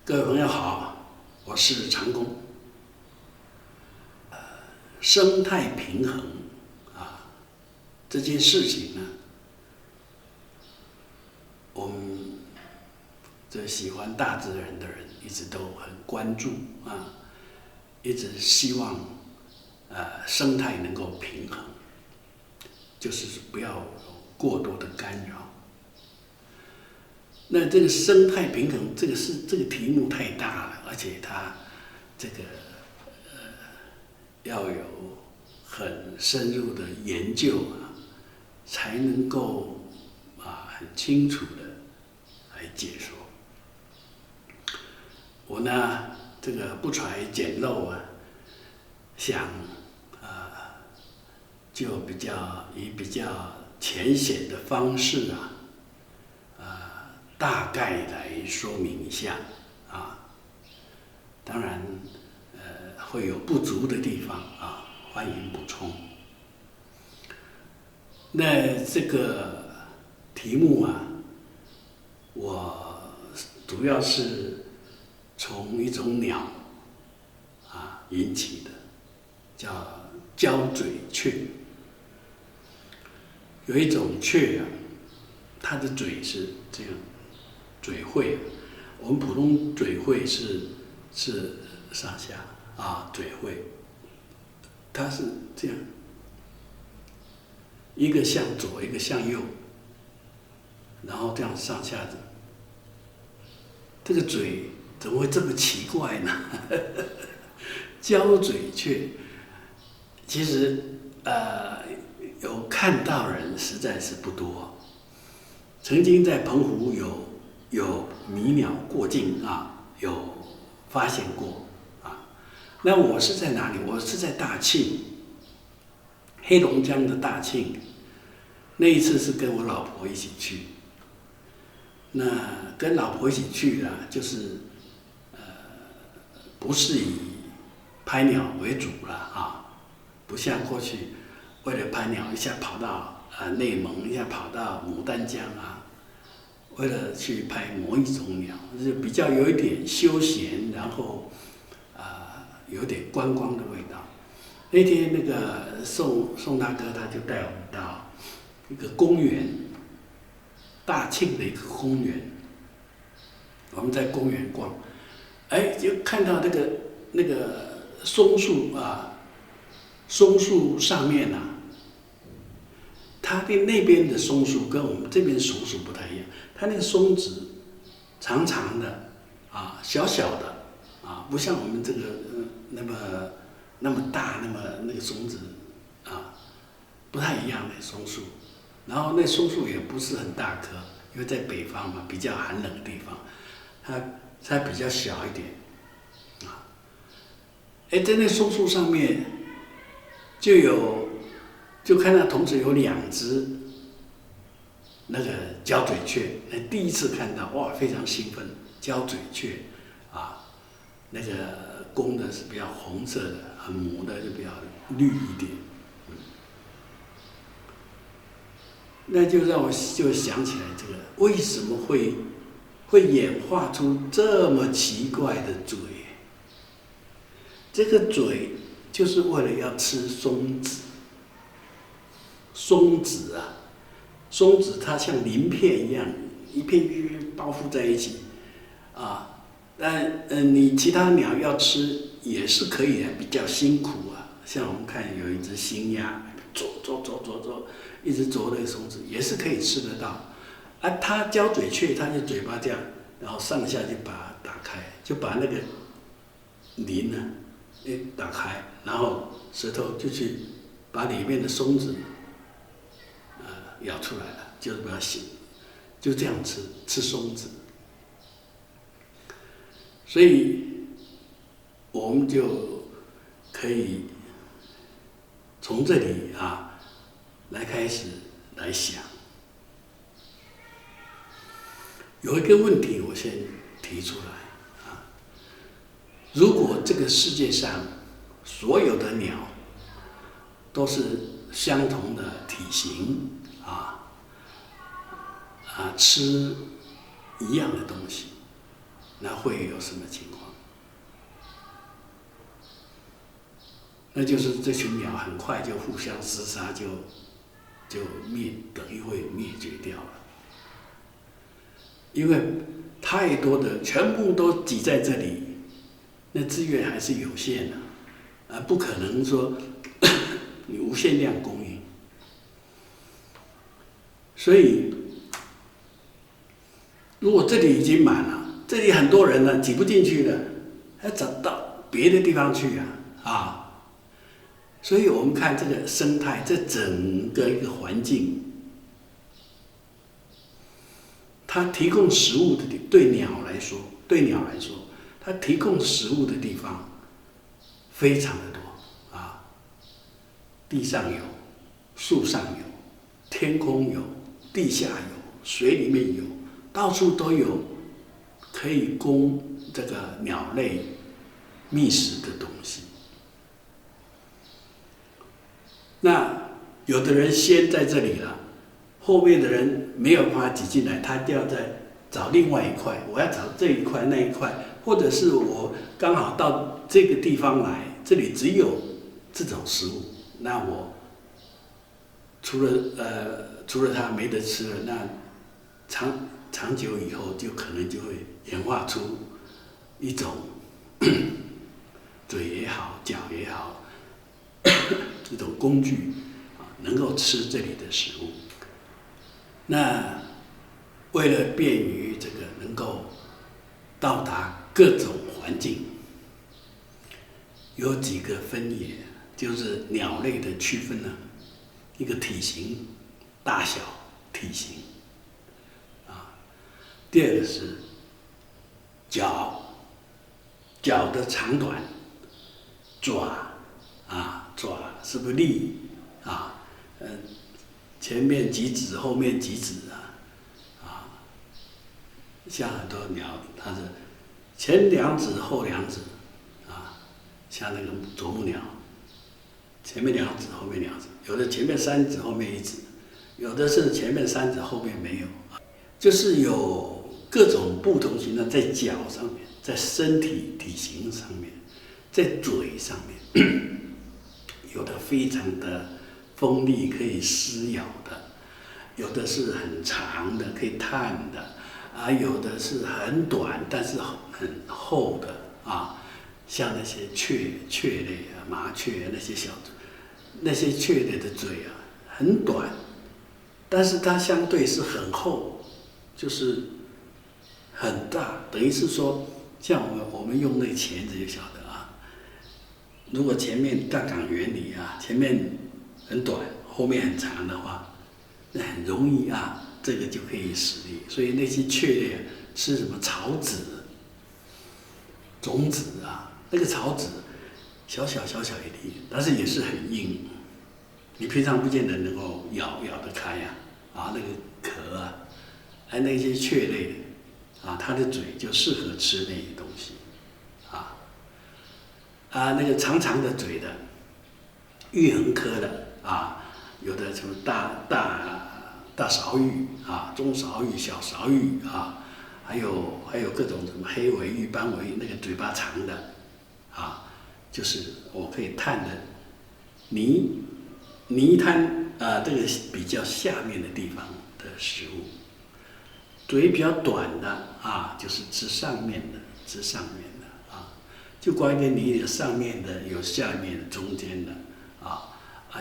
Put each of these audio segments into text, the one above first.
各位朋友好，我是长工。生态平衡这件事情呢，我们这喜欢大自然的人一直都很关注一直希望生态能够平衡，就是不要有过多的干扰。那这个生态平衡，这个题目太大了，而且它这个要有很深入的研究才能够很清楚的来解说。我呢，这个不揣简陋想就以比较浅显的方式大概来说明一下当然会有不足的地方欢迎补充。那这个题目我主要是从一种鸟引起的，叫交嘴雀。有一种雀它的嘴是这样，嘴喙，我们普通嘴喙是上下嘴喙，它是这样，一个向左，一个向右，然后这样上下子。这个嘴怎么会这么奇怪呢？交嘴雀，其实有看到人实在是不多。曾经在澎湖有迷鸟过境有发现过那我是在哪里？我是在大庆，黑龙江的大庆。那一次是跟我老婆一起去。那跟老婆一起去就是不是以拍鸟为主了不像过去为了拍鸟一下跑到内蒙，一下跑到牡丹江为了去拍某一种鸟，就是比较有一点休闲，然后有点观光的味道。那天那个宋大哥他就带我们到一个公园，大庆的一个公园。我们在公园逛，就看到那个松树松树上面它的那边的松树跟我们这边松树不太一样，它那个松子长长的小小的不像我们这个那么大，那个松子不太一样的松树。然后那松树也不是很大棵，因为在北方嘛，比较寒冷的地方，它比较小一点在那松树上面就看到同时有2只那个交嘴雀，第一次看到非常兴奋。交嘴雀那个公的是比较红色的，母的就比较绿一点。那就让我就想起来，这个为什么会演化出这么奇怪的嘴？这个嘴就是为了要吃松子。松子它像鳞片一样，一片一片包覆在一起但你其他鸟要吃也是可以的，比较辛苦像我们看有一只新鸭，走，一直啄那个松子也是可以吃得到它交嘴雀，它就嘴巴这样，然后上下就把它打开，就把那个鳞打开，然后舌头就去把里面的松子咬出来了，就是把它洗，就这样吃松子。所以我们就可以从这里来开始来想。有一个问题我先提出来如果这个世界上所有的鸟都是相同的体型吃一样的东西，那会有什么情况？那就是这群鸟很快就互相厮杀，就等于会灭绝掉了。因为太多的全部都挤在这里，那资源还是有限的，不可能说你无限量供应。所以，如果这里已经满了，这里很多人了，挤不进去了，还找到别的地方去啊。所以我们看这个生态，这整个一个环境，它提供食物的对鸟来说，它提供食物的地方非常的多啊，地上有，树上有，天空有，地下有，水里面有，到处都有可以供这个鸟类觅食的东西。那有的人先在这里了，后面的人没有办法挤进来，他就要再找另外一块，我要找这一块那一块，或者是我刚好到这个地方来，这里只有这种食物，那我除了它没得吃了，那长久以后就可能就会演化出一种嘴也好，脚也好。这种工具能够吃这里的食物。那为了便于这个能够到达各种环境，有几个分野，就是鸟类的区分呢，一个体型、大小、体型，第二个是脚的长短，爪。爪是不是利前面几指，后面几指像很多鸟，它是前两指，后两指像那个啄木鸟，前面两指，后面两指，有的前面三指，后面一指，有的是前面三指，后面没有，就是有各种不同形状，在脚上面，在身体体型上面，在嘴上面。有的非常的锋利，可以撕咬的；有的是很长的，可以探的；有的是很短，但是很厚的像那些雀类麻雀那些那些雀类的嘴很短，但是它相对是很厚，就是很大，等于是说，像我们用那个钳子就晓得。如果前面杠杆原理前面很短，后面很长的话，那很容易这个就可以使力。所以那些雀类吃什么草籽、种子那个草籽小小一粒，但是也是很硬，你平常不见得能够咬得开那个壳那些雀类它的嘴就适合吃那些东西。那个长长的嘴的，玉衡科的有的什么大勺玉中勺玉、小勺玉还有各种什么黑尾玉、斑尾玉，那个嘴巴长的就是我可以探的泥滩这个比较下面的地方的食物。嘴比较短的就是吃上面的。就光一个泥有上面的，有下面的，中间的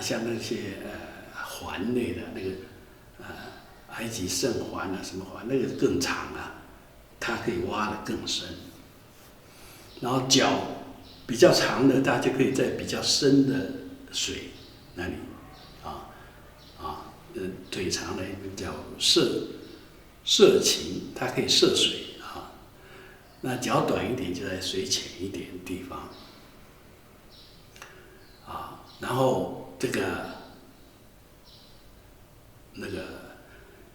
像那些环类的那个埃及圣环什么环，那个更长它可以挖得更深。然后脚比较长的，它就可以在比较深的水那里腿长的一个叫涉禽，它可以涉水。那脚短一点就在水浅一点的地方，然后这个那个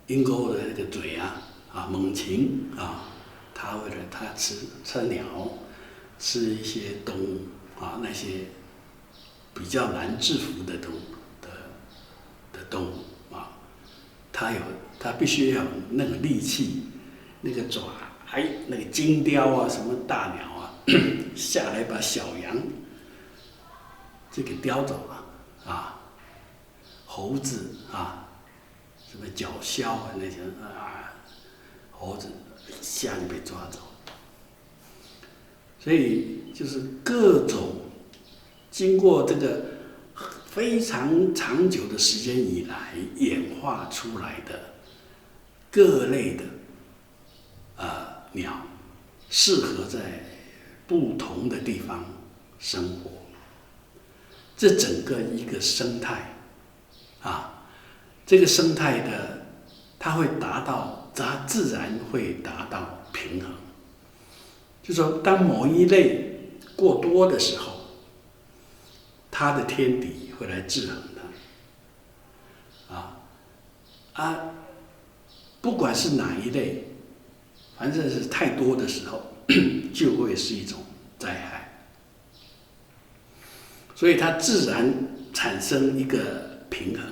鹰钩的那个嘴猛禽它为了它吃鸟，吃一些动物那些比较难制服的动物它必须要有那个力气，那个爪还有那个金雕啊，什么大鸟啊，下来把小羊就给叼走了啊，猴子啊，什么角鸮啊那些啊，猴子一下就被抓走。所以就是各种经过这个非常长久的时间以来演化出来的各类的鸟，适合在不同的地方生活。这整个一个生态啊，这个生态的它会达到，它自然会达到平衡。就说当某一类过多的时候，它的天敌会来制衡它，不管是哪一类，反正是太多的时候，就会是一种灾害。所以它自然产生一个平衡，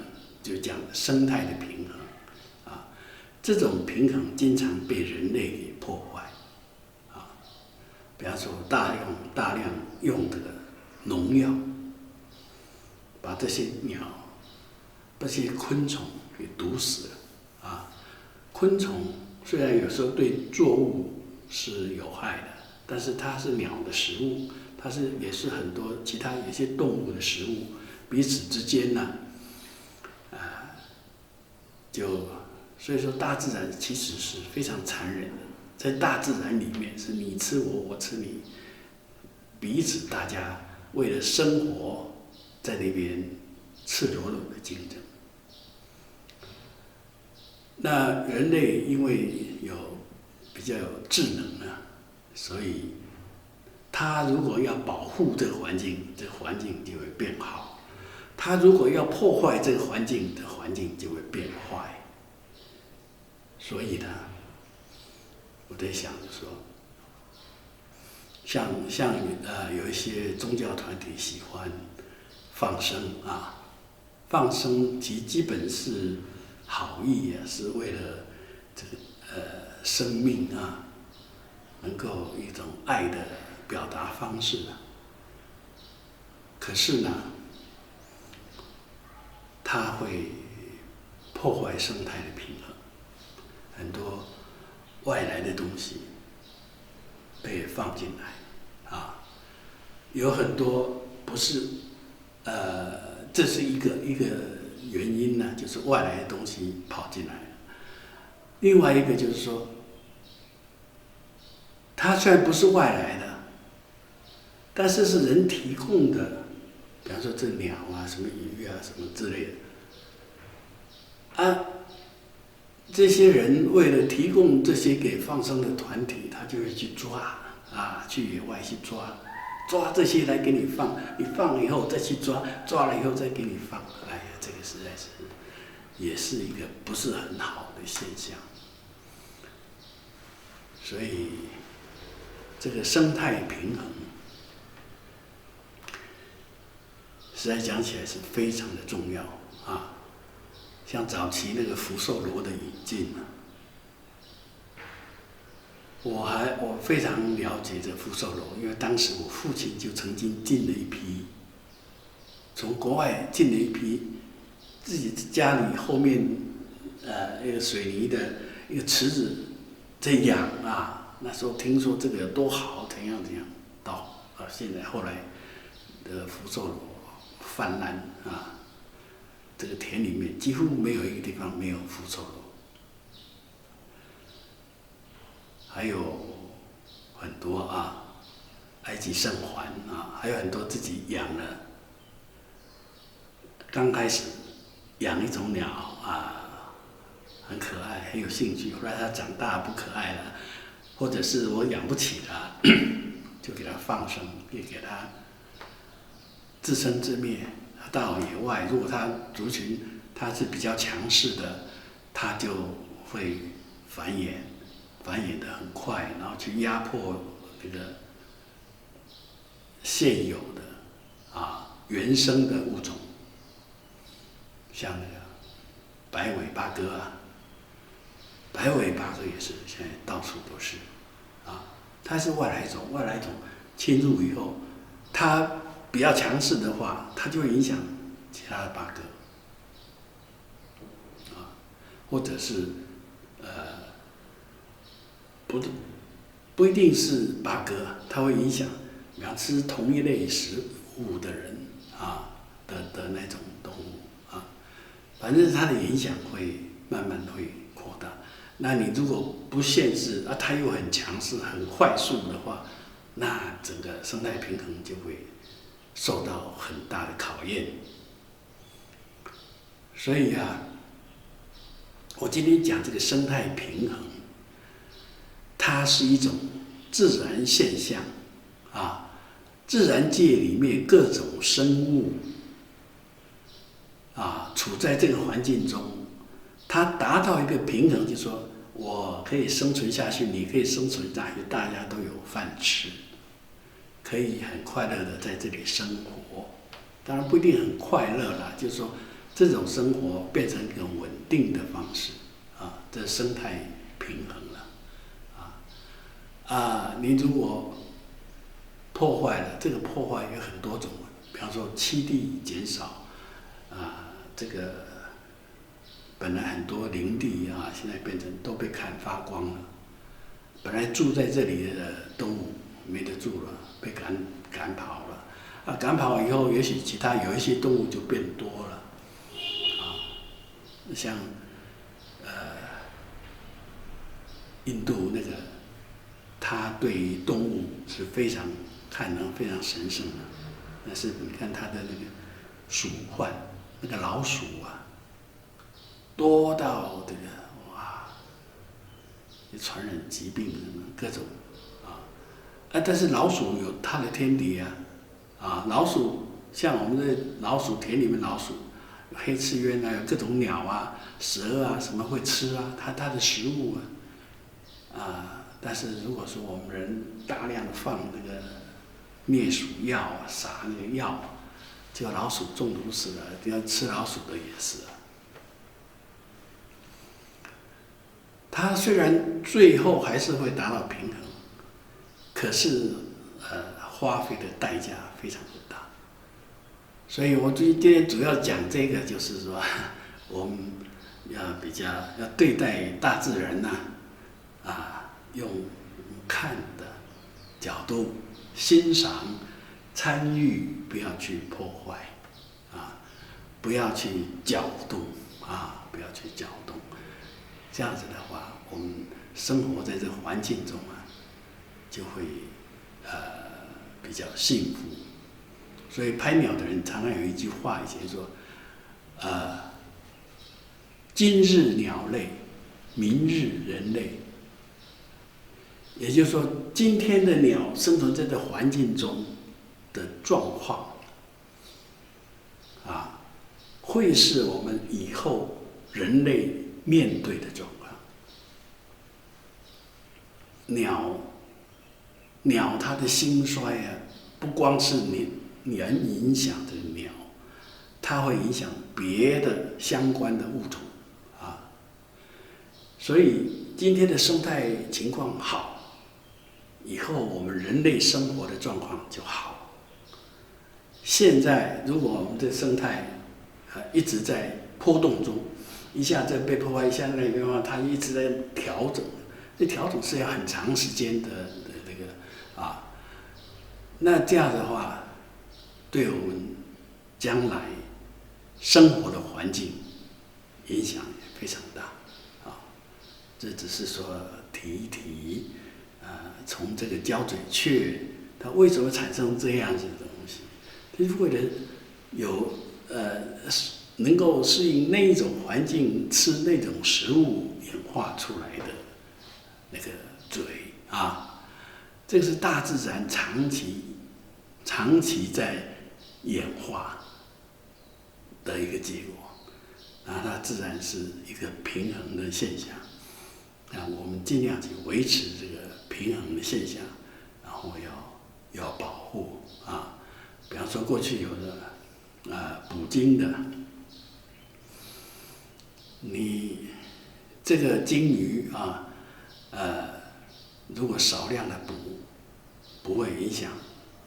就讲生态的平衡啊，这种平衡经常被人类给破坏啊，比方说大量用这个农药，把这些鸟、这些昆虫给毒死了啊。昆虫虽然有时候对作物是有害的，但是它是鸟的食物，它也是很多其他有些动物的食物，彼此之间呢，所以说大自然其实是非常残忍的，在大自然里面是你吃我，我吃你，彼此大家为了生活在那边赤裸裸的竞争。那人类因为比较有智能啊，所以他如果要保护这个环境，这个环境就会变好；他如果要破坏这个环境，这个环境就会变坏。所以呢，我在想说，像有一些宗教团体喜欢放生啊，放生基本是好意啊，是为了这个生命啊，能够一种爱的表达方式啊。可是呢，它会破坏生态的平衡，很多外来的东西被放进来啊，有很多不是这是一个原因呢，就是外来的东西跑进来了。另外一个就是说，它虽然不是外来的，但是是人提供的，比方说这鸟啊、什么鱼啊、什么之类的，这些人为了提供这些给放生的团体，他就会去抓啊，去野外去抓这些来给你放，你放了以后再去抓了以后再给你放。哎呀，这个实在是也是一个不是很好的现象。所以这个生态平衡，实在讲起来是非常的重要啊。像早期那个福寿螺的引进啊，我非常了解这福寿螺，因为当时我父亲就曾经进了一批，从国外进了一批，自己家里后面一个水泥的一个池子在养啊。那时候听说这个有多好，怎样，到现在后来的福寿螺泛滥啊，这个田里面几乎没有一个地方没有福寿螺。还有很多埃及圣环啊，还有很多自己养了。刚开始养一种鸟很可爱，很有兴趣。后来它长大不可爱了，或者是我养不起它，就给它放生，也给它自生自灭。到野外，如果它族群它是比较强势的，它就会繁衍得很快，然后去压迫这个现有的原生的物种，像那个白尾八哥啊，白尾八哥也是现在到处都是它是外来种，外来种侵入以后，它比较强势的话，它就会影响其他的八哥，或者是不一定是八哥，它会影响，比方吃同一类食物的人的那种动物反正它的影响会慢慢会扩大。那你如果不限制它又很强势、很快速的话，那整个生态平衡就会受到很大的考验。所以我今天讲这个生态平衡，它是一种自然现象自然界里面各种生物处在这个环境中，它达到一个平衡，就是说我可以生存下去，你可以生存下去，大家都有饭吃，可以很快乐的在这里生活。当然不一定很快乐啦，就是说这种生活变成一种稳定的方式这生态平衡了你如果破坏了，这个破坏有很多种，比方说栖地减少这个本来很多林地现在变成都被砍伐光了，本来住在这里的动物没得住了，被赶跑了赶跑以后，也许其他有一些动物就变多了像印度那个，他对于动物是非常看得非常神圣的，但是你看他的那个鼠患，那个老鼠多到这个传染疾病各种但是老鼠有它的天敌老鼠像我们的老鼠田里面老鼠，黑翅鸢有各种鸟蛇什么会吃它的食物但是如果说我们人大量的放那个灭鼠药撒那个药，结果老鼠中毒死了，要吃老鼠的也是它虽然最后还是会达到平衡，可是花费的代价非常的大。所以我今天主要讲这个，就是说我们要对待大自然用看的角度欣赏、参与，不要去破坏不要去搅动不要去搅动。这样子的话，我们生活在这个环境中就会比较幸福。所以拍鸟的人常常有一句话，以前说今日鸟类，明日人类。也就是说，今天的鸟生存在这环境中的状况会是我们以后人类面对的状况。鸟它的兴衰不光是人影响这个鸟，它会影响别的相关的物种所以今天的生态情况好，以后我们人类生活的状况就好。现在如果我们的生态一直在波动中，一下这被破坏，一下那边的话，它一直在调整。这调整是要很长时间的这个那这样的话，对我们将来生活的环境影响也非常大这只是说提一提从这个胶嘴雀它为什么产生这样子的东西，就是为了有能够适应那一种环境，吃那种食物演化出来的那个嘴这个是大自然长期在演化的一个结果它自然是一个平衡的现象我们尽量去维持这个平衡的现象，然后要保护比方说过去有的捕鲸的，你这个鲸鱼如果少量的捕，不会影响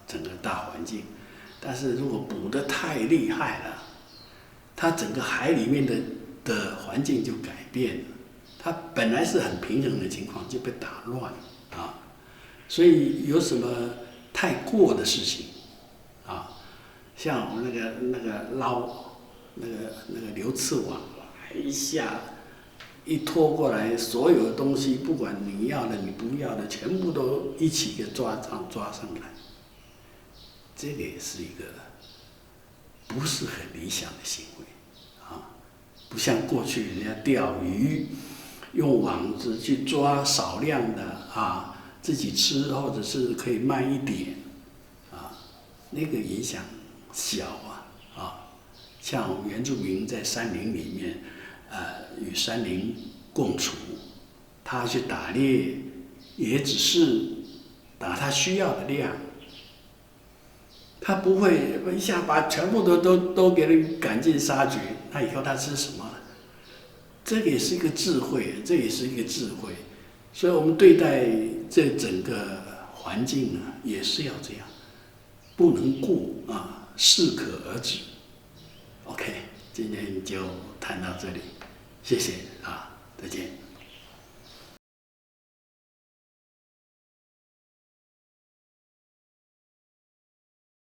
整个大环境。但是如果捕得太厉害了，它整个海里面的环境就改变了，它本来是很平衡的情况就被打乱啊。所以有什么太过的事情啊，像我们那个捞那个流刺网，一下一拖过来，所有的东西，不管你要的你不要的，全部都一起给抓上来。这个也是一个不是很理想的行为啊，不像过去人家钓鱼，用网子去抓少量的啊，自己吃或者是可以卖一点啊，那个影响小啊。像我们原住民在山林里面，与山林共处，他去打猎，也只是打他需要的量。他不会一下把全部都给人赶尽杀绝，那以后他吃什么？这个也是一个智慧，这也是一个智慧。所以我们对待这整个环境啊，也是要这样，不能过啊，适可而止。OK， 今天就谈到这里，谢谢啊，再见。